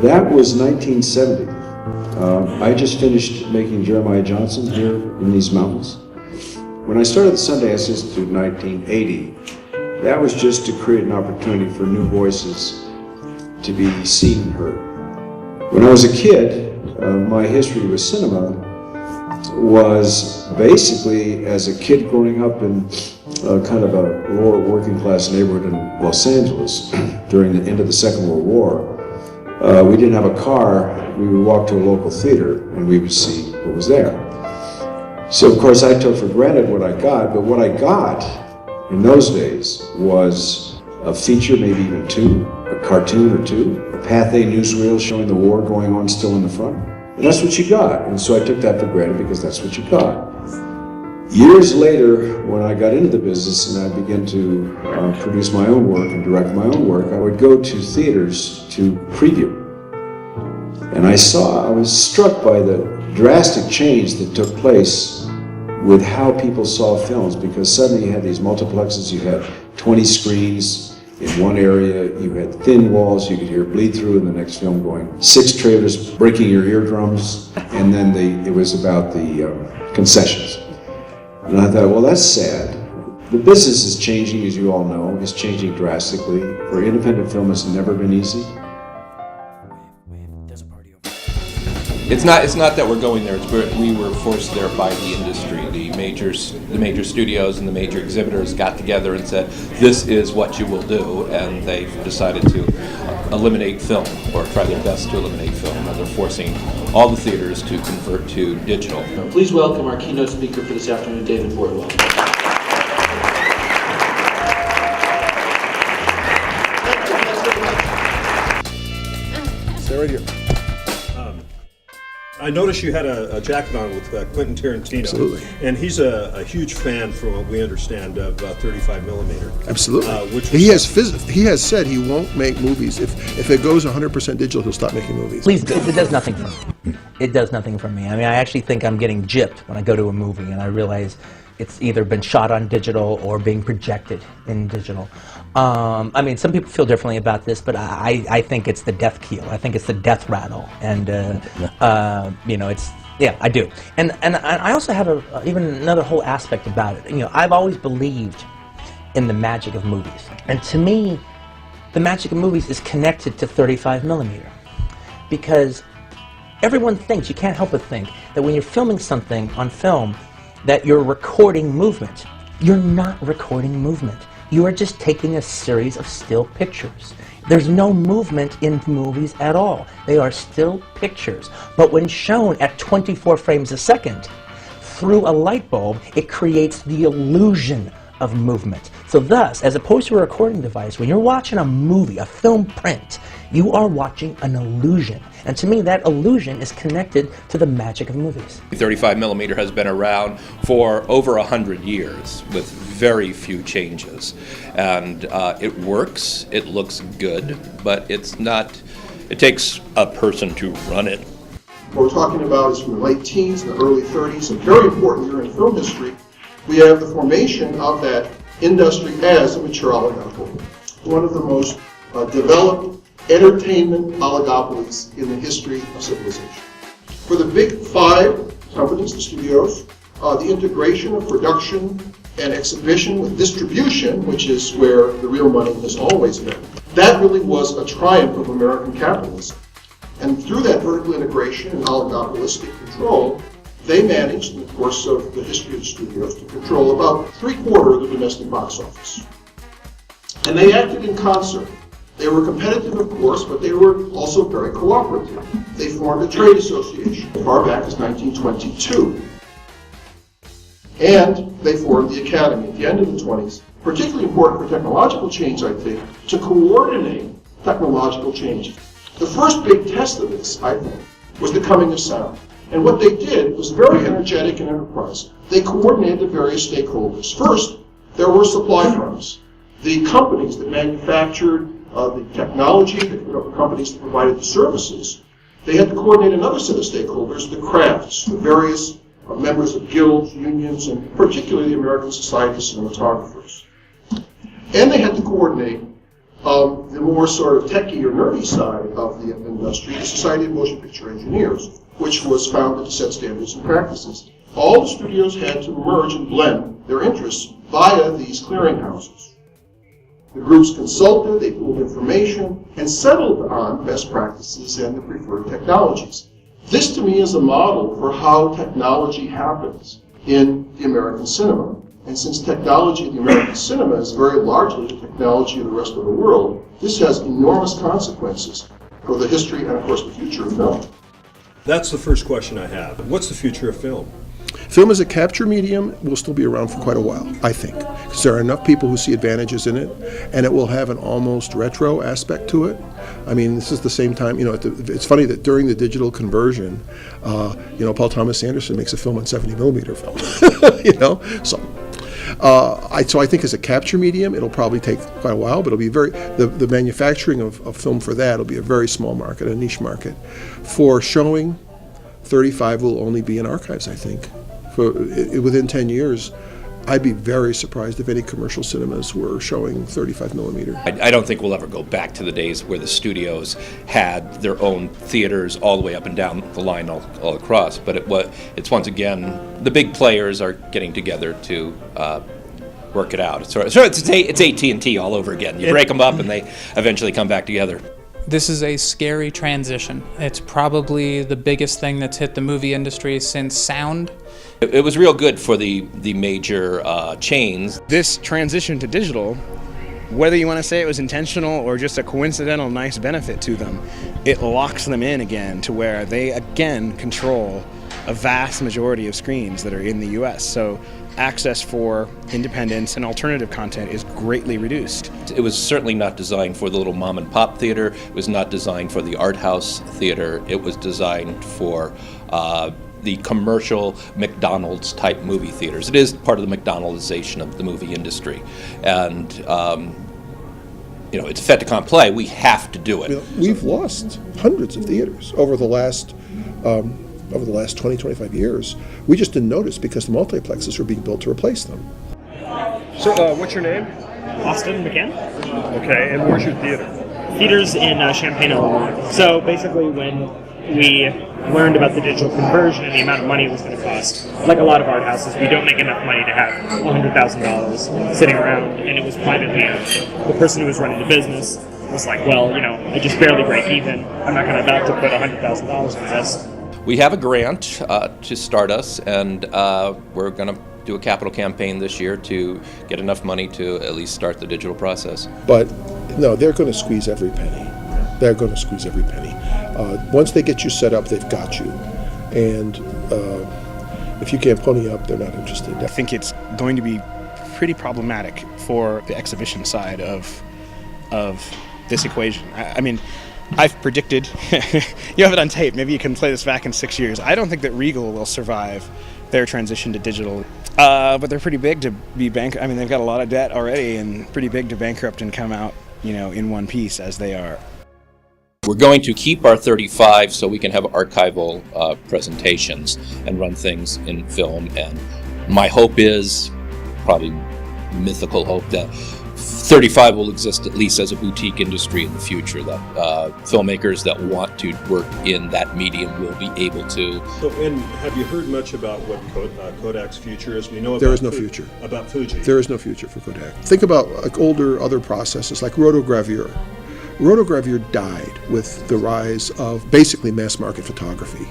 That was 1970. I just finished making Jeremiah Johnson here in these mountains. When I started the Sundance Institute in 1980, that was just to create an opportunity for new voices to be seen and heard. When I was a kid, my history with cinema was basically as a kid growing up in kind of a lower working class neighborhood in Los Angeles during the end of the Second World War. We didn't have a car. We would walk to a local theater and we would see what was there. So of course I took for granted what I got, but what I got in those days was a feature, maybe even two, a cartoon or two, a Path A newsreel showing the war going on still in the front. And that's what you got. And so I took that for granted because that's what you got. Years later, when I got into the business and I began to produce my own work and direct my own work, I would go to theaters to preview. And I was struck by the drastic change that took place with how people saw films, because suddenly you had these multiplexes, you had 20 screens in one area, you had thin walls, you could hear bleed through in the next film going, 6 trailers breaking your eardrums, and then it was about the concessions. And I thought, well, that's sad. The business is changing, as you all know. It's changing drastically. For independent film, it's never been easy. It's not that we're going there. We were forced there by the industry. The major studios and the major exhibitors got together and said, "This is what you will do," and they've decided to eliminate film, or try their best to eliminate film, and they're forcing all the theaters to convert to digital. Please welcome our keynote speaker for this afternoon, David Boardwell. Stay right here. I noticed you had a jacket on with Quentin Tarantino. Absolutely. And he's a huge fan, from what we understand, of 35 millimeter. Absolutely. He has said he won't make movies. If it goes 100% digital, he'll stop making movies. Please, it does nothing for me. It does nothing for me. I mean, I actually think I'm getting gypped when I go to a movie and I realize it's either been shot on digital or being projected in digital. I mean, some people feel differently about this, but I think it's the death keel. I think it's the death rattle, and you know, I do. And I also have even another whole aspect about it. You know, I've always believed in the magic of movies, and to me, the magic of movies is connected to 35 millimeter, because everyone thinks, you can't help but think, that when you're filming something on film, that you're recording movement. You're not recording movement. You are just taking a series of still pictures. There's no movement in movies at all. They are still pictures. But when shown at 24 frames a second, through a light bulb, it creates the illusion of movement. So thus, as opposed to a recording device, when you're watching a movie, a film print, you are watching an illusion. And to me, that illusion is connected to the magic of movies. 35 millimeter has been around for over 100 years with very few changes. And it works, it looks good, but it's not, it takes a person to run it. What we're talking about is from the late teens and the early 30s, and very important during film history, we have the formation of that industry as a mature oligopoly. One of the most developed entertainment oligopolies in the history of civilization. For the big 5 companies, the studios, the integration of production, and exhibition with distribution, which is where the real money has always been. That really was a triumph of American capitalism. And through that vertical integration and oligopolistic control, they managed, in the course of the history of the studios, to control about 3/4 of the domestic box office. And they acted in concert. They were competitive, of course, but they were also very cooperative. They formed a trade association as far back as 1922. And they formed the Academy at the end of the 20s, particularly important for technological change, I think, to coordinate technological change. The first big test of this, I think, was the coming of sound. And what they did was very energetic and enterprising. They coordinated the various stakeholders. First, there were supply firms, the companies that manufactured the technology, the companies that provided the services. They had to coordinate another set of stakeholders, the crafts, the various members of guilds, unions, and particularly the American Society of Cinematographers. And they had to coordinate the more sort of techie or nerdy side of the industry, the Society of Motion Picture Engineers, which was founded to set standards and practices. All the studios had to merge and blend their interests via these clearinghouses. The groups consulted, they pooled information, and settled on best practices and the preferred technologies. This, to me, is a model for how technology happens in the American cinema. And since technology in the American cinema is very largely the technology of the rest of the world, this has enormous consequences for the history and, of course, the future of film. That's the first question I have. What's the future of film? Film as a capture medium will still be around for quite a while, I think, because there are enough people who see advantages in it, and it will have an almost retro aspect to it. I mean, this is the same time, it's funny that during the digital conversion, Paul Thomas Anderson makes a film on 70 millimeter film, So I think as a capture medium, it'll probably take quite a while, but it'll be the manufacturing of film for that will be a very small market, a niche market. For showing, 35 will only be in archives, I think. Within 10 years, I'd be very surprised if any commercial cinemas were showing 35 millimeter. I don't think we'll ever go back to the days where the studios had their own theaters all the way up and down the line all across. But it's once again, the big players are getting together to work it out. So it's AT&T all over again. You break them up and they eventually come back together. This is a scary transition. It's probably the biggest thing that's hit the movie industry since sound. It was real good for the major chains. This transition to digital, whether you want to say it was intentional or just a coincidental nice benefit to them, it locks them in again to where they again control a vast majority of screens that are in the US. So access for independence and alternative content is greatly reduced. It was certainly not designed for the little mom and pop theater. It was not designed for the art house theater. It was designed for the commercial McDonald's type movie theaters. It is part of the McDonaldization of the movie industry. And it's a fait accompli. We have to do it. We've lost hundreds of theaters over the last 20, 25 years. We just didn't notice because the multiplexes were being built to replace them. So, what's your name? Austin McCann. Okay, and where's your theater? Theater's in Champaign, Illinois. So basically when we learned about the digital conversion and the amount of money it was going to cost, like a lot of art houses, we don't make enough money to have $100,000 sitting around, and it was privately owned. The person who was running the business was like, well, I just barely break even. I'm not going to about to put $100,000 in this. We have a grant to start us, and we're going to do a capital campaign this year to get enough money to at least start the digital process. But no, they're going to squeeze every penny. They're going to squeeze every penny. Once they get you set up, they've got you. And if you can't pony up, they're not interested. I think it's going to be pretty problematic for the exhibition side of this equation. I mean, I've predicted, you have it on tape, maybe you can play this back in 6 years. I don't think that Regal will survive their transition to digital. But they're pretty big to be I mean, they've got a lot of debt already and pretty big to bankrupt and come out, in one piece as they are. We're going to keep our 35 so we can have archival presentations and run things in film. And my hope is, probably mythical hope, that 35 will exist at least as a boutique industry in the future, that filmmakers that want to work in that medium will be able to. So, and have you heard much about what Kodak's future is? We know about There is no future. About Fuji. There is no future for Kodak. Think about like other processes like rotogravure. Rotogravure died with the rise of basically mass market photography.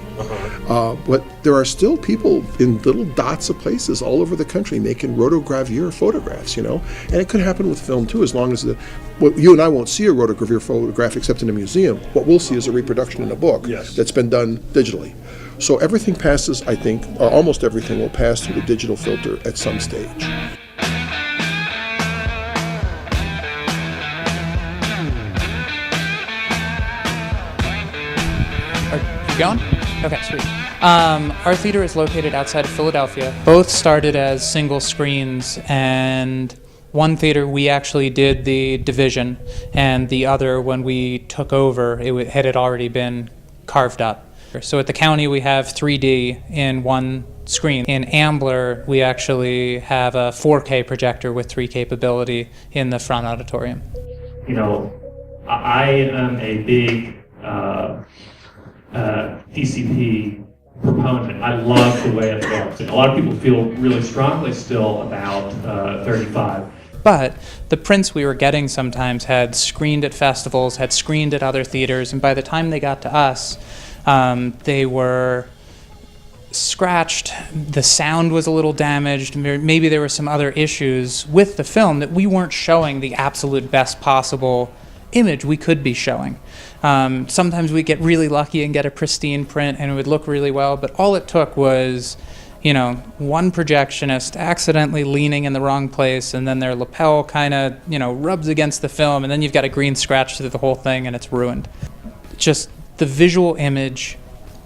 But there are still people in little dots of places all over the country making rotogravure photographs, you know? And it could happen with film too, as long as you and I won't see a rotogravure photograph except in a museum. What we'll see is a reproduction in a book that's been done digitally. So everything passes, I think, or almost everything will pass through the digital filter at some stage. Going? Okay, sweet. Our theater is located outside of Philadelphia. Both started as single screens, and one theater we actually did the division, and the other, when we took over, it had already been carved up. So at the county we have 3D in one screen. In Ambler we actually have a 4K projector with 3 capability in the front auditorium. You know, I am a big DCP proponent. I love the way it looks. A lot of people feel really strongly still about 35. But the prints we were getting sometimes had screened at festivals, had screened at other theaters, and by the time they got to us, they were scratched, the sound was a little damaged, maybe there were some other issues with the film that we weren't showing the absolute best possible image we could be showing. Sometimes we get really lucky and get a pristine print and it would look really well, but all it took was, you know, one projectionist accidentally leaning in the wrong place and then their lapel kind of, you know, rubs against the film and then you've got a green scratch through the whole thing and it's ruined. Just the visual image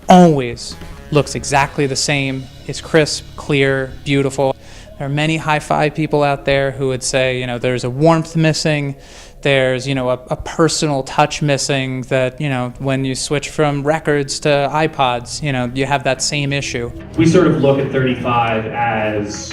always looks exactly the same. It's crisp, clear, beautiful. There are many hi-fi people out there who would say, you know, there's a warmth missing, there's, you know, a personal touch missing, that, you know, when you switch from records to iPods, you know, you have that same issue. We sort of look at 35 as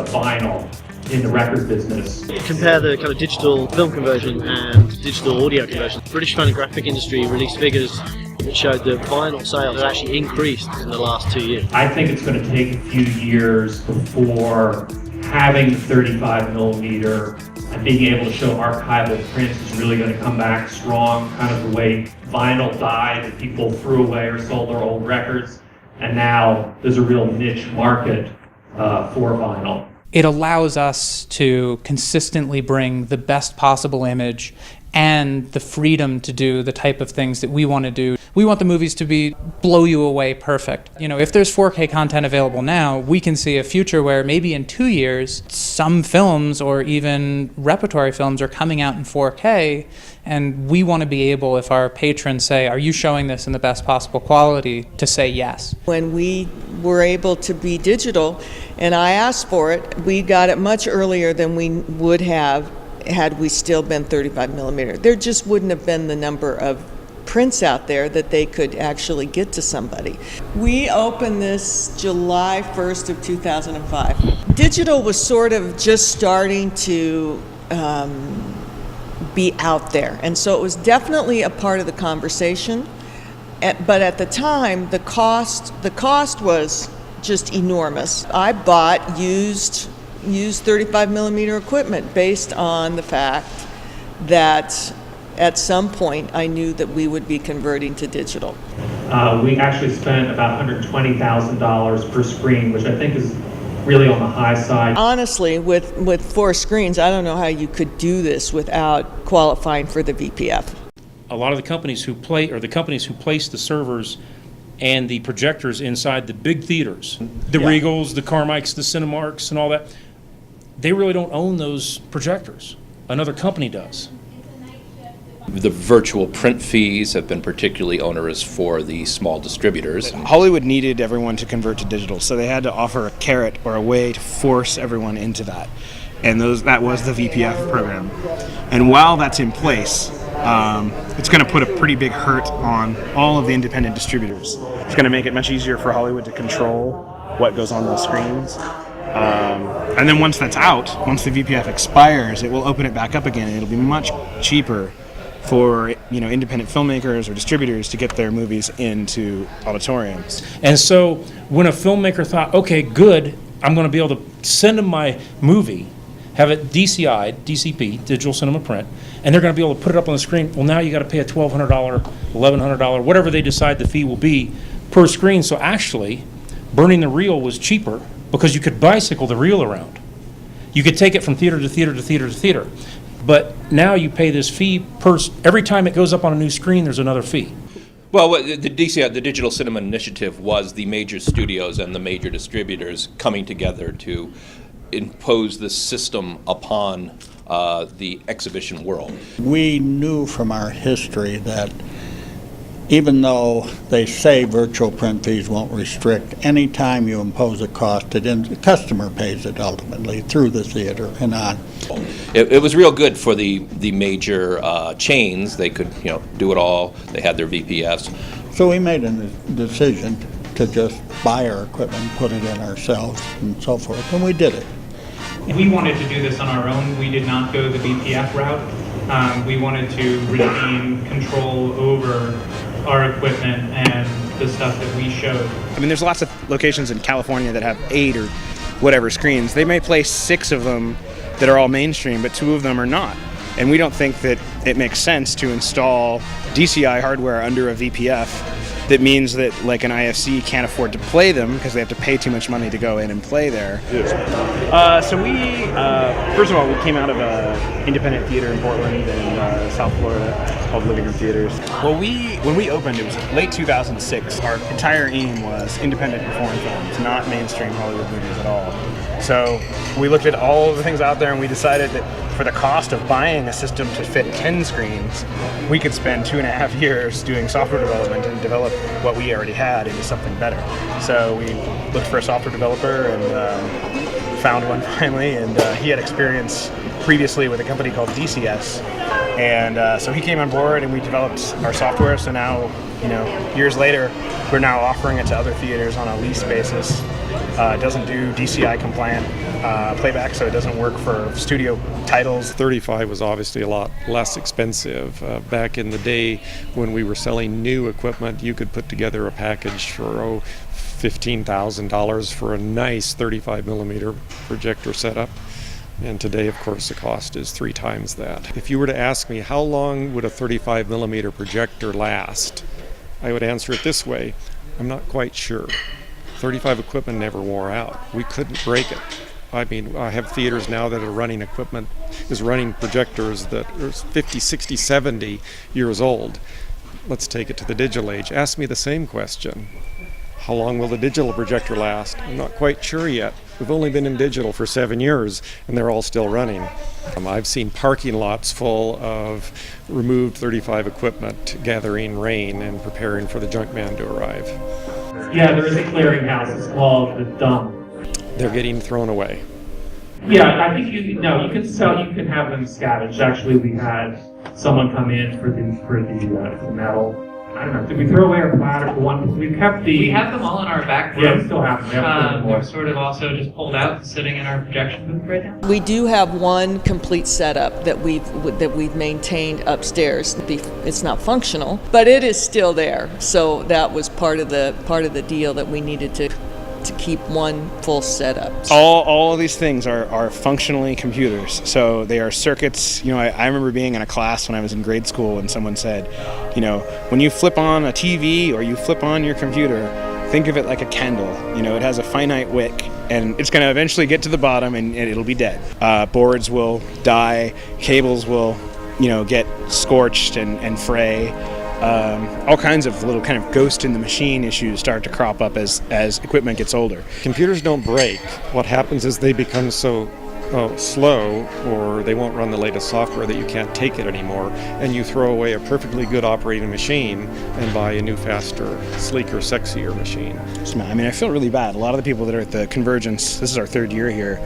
vinyl in the record business. Compare the kind of digital film conversion and digital audio conversion. The British phonographic industry released figures that showed that vinyl sales had actually increased in the last 2 years. I think it's going to take a few years before having the 35 millimeter and being able to show archival prints is really going to come back strong, kind of the way vinyl died and people threw away or sold their old records, and now there's a real niche market for vinyl. It allows us to consistently bring the best possible image and the freedom to do the type of things that we want to do. We want the movies to be blow you away perfect. You know, if there's 4K content available now, we can see a future where maybe in 2 years, some films or even repertory films are coming out in 4K, and we want to be able, if our patrons say, are you showing this in the best possible quality, to say yes. When we were able to be digital, and I asked for it, we got it much earlier than we would have had we still been 35 millimeter. There just wouldn't have been the number of prints out there that they could actually get to somebody. We opened this July 1st of 2005. Digital was sort of just starting to be out there, and so it was definitely a part of the conversation. But at the time, the cost was just enormous. I bought used 35 millimeter equipment based on the fact that at some point I knew that we would be converting to digital. We actually spent about $120,000 per screen, which I think is really on the high side. Honestly, with 4 screens, I don't know how you could do this without qualifying for the VPF. A lot of the companies who place the servers and the projectors inside the big theaters, the Regals, the Carmikes, the Cinemarks, and all that, they really don't own those projectors. Another company does. The virtual print fees have been particularly onerous for the small distributors. Hollywood needed everyone to convert to digital, so they had to offer a carrot or a way to force everyone into that. And that was the VPF program. And while that's in place, it's going to put a pretty big hurt on all of the independent distributors. It's going to make it much easier for Hollywood to control what goes on those screens. And then once that's out, once the VPF expires, it will open it back up again, and it'll be much cheaper for independent filmmakers or distributors to get their movies into auditoriums. And so when a filmmaker thought, okay, good, I'm going to be able to send them my movie, have it DCI'd, DCP, digital cinema print, and they're going to be able to put it up on the screen. Well, now you got to pay a $1,200, $1,100, whatever they decide the fee will be per screen. So actually, burning the reel was cheaper because you could bicycle the reel around. You could take it from theater to theater to theater to theater. But now you pay this fee every time it goes up on a new screen, there's another fee. Well, the DCI, the Digital Cinema Initiative, was the major studios and the major distributors coming together to impose this system upon the exhibition world. We knew from our history that even though they say virtual print fees won't restrict, any time you impose a cost, the customer pays it ultimately through the theater and on. It was real good for the major chains. They could do it all. They had their VPFs. So we made a decision to just buy our equipment, put it in ourselves and so forth, and we did it. We wanted to do this on our own. We did not go the VPF route. We wanted to retain control over our equipment and the stuff that we showed. I mean, there's lots of locations in California that have 8 or whatever screens. They may place 6 of them that are all mainstream, but 2 of them are not. And we don't think that it makes sense to install DCI hardware under a VPF that means that like an IFC can't afford to play them because they have to pay too much money to go in and play there. So we, first of all, we came out of an independent theater in Portland and South Florida called Living Room Theaters. Well, when we opened, it was late 2006. Our entire aim was independent and foreign films, not mainstream Hollywood movies at all. So we looked at all of the things out there and we decided that for the cost of buying a system to fit 10 screens, we could spend 2.5 years doing software development and develop what we already had into something better. So we looked for a software developer and found one finally, and he had experience previously with a company called DCS. And so he came on board and we developed our software. So now, years later, we're now offering it to other theaters on a lease basis. It doesn't do DCI compliant playback, so it doesn't work for studio titles. 35 was obviously a lot less expensive. Back in the day when we were selling new equipment, you could put together a package for $15,000 for a nice 35 millimeter projector setup. And today, of course, the cost is 3 times that. If you were to ask me how long would a 35 millimeter projector last, I would answer it this way: I'm not quite sure. 35 equipment never wore out. We couldn't break it. I mean, I have theaters now that are running running projectors that are 50, 60, 70 years old. Let's take it to the digital age. Ask me the same question. How long will the digital projector last? I'm not quite sure yet. We've only been in digital for 7 years, and they're all still running. I've seen parking lots full of removed 35 equipment gathering rain and preparing for the junk man to arrive. Yeah, there is a clearinghouse. It's called the Dump. They're getting thrown away. Yeah, I think you can have them scavenged. Actually, we had someone come in for the metal. I don't know. Did we throw away our platter for one? We kept the. We have them all in our back room. Yeah, we still have them. They're sort of also just pulled out, sitting in our projection booth right now. We do have one complete setup that we've maintained upstairs. It's not functional, but it is still there. So that was part of the deal that we needed to keep one full setup. All of these things are functionally computers. So they are circuits. I remember being in a class when I was in grade school and someone said, when you flip on a TV or you flip on your computer, think of it like a candle. It has a finite wick and it's going to eventually get to the bottom and it'll be dead. Boards will die, cables will, get scorched and fray. All kinds of little kind of ghost in the machine issues start to crop up as equipment gets older. Computers don't break. What happens is they become so slow, or they won't run the latest software that you can't take it anymore, and you throw away a perfectly good operating machine and buy a new, faster, sleeker, sexier machine. I feel really bad. A lot of the people that are at the Convergence, this is our 3rd year here,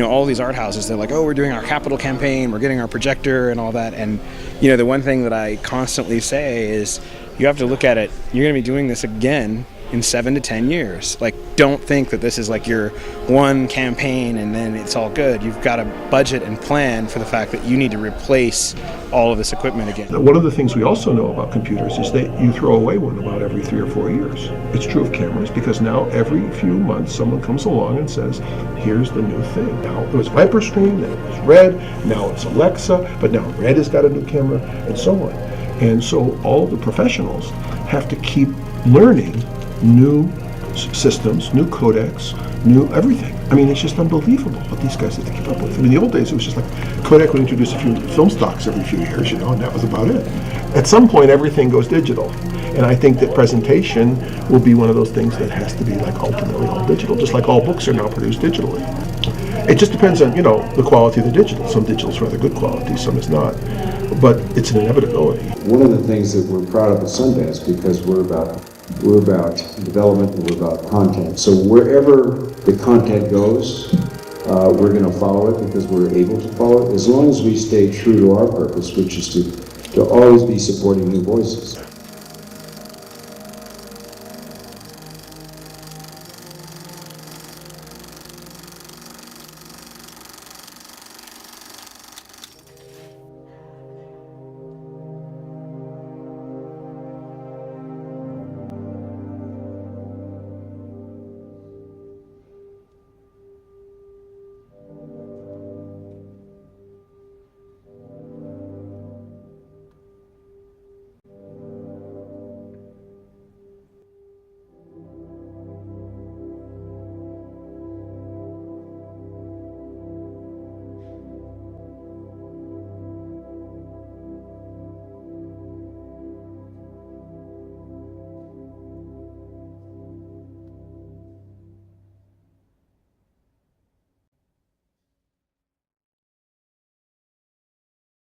all these art houses, they're like, oh, we're doing our capital campaign, we're getting our projector and all that. And, the one thing that I constantly say is you have to look at it, you're going to be doing this again in 7 to 10 years. Like, don't think that this is like your one campaign and then it's all good. You've got to budget and plan for the fact that you need to replace all of this equipment again. One of the things we also know about computers is that you throw away one about every 3 or 4 years. It's true of cameras because now every few months someone comes along and says, here's the new thing. Now it was ViperStream, then it was Red, now it's Alexa, but now Red has got a new camera, and so on. And so all the professionals have to keep learning new systems, new codecs, new everything. I mean, it's just unbelievable what these guys have to keep up with. I mean, in the old days, it was just like Kodak would introduce a few film stocks every few years, and that was about it. At some point, everything goes digital. And I think that presentation will be one of those things that has to be like ultimately all digital, just like all books are now produced digitally. It just depends on, the quality of the digital. Some digital is rather good quality, some is not. But it's an inevitability. One of the things that we're proud of at Sundance, because we're about development and we're about content. So wherever the content goes, we're going to follow it because we're able to follow it, as long as we stay true to our purpose, which is to always be supporting new voices.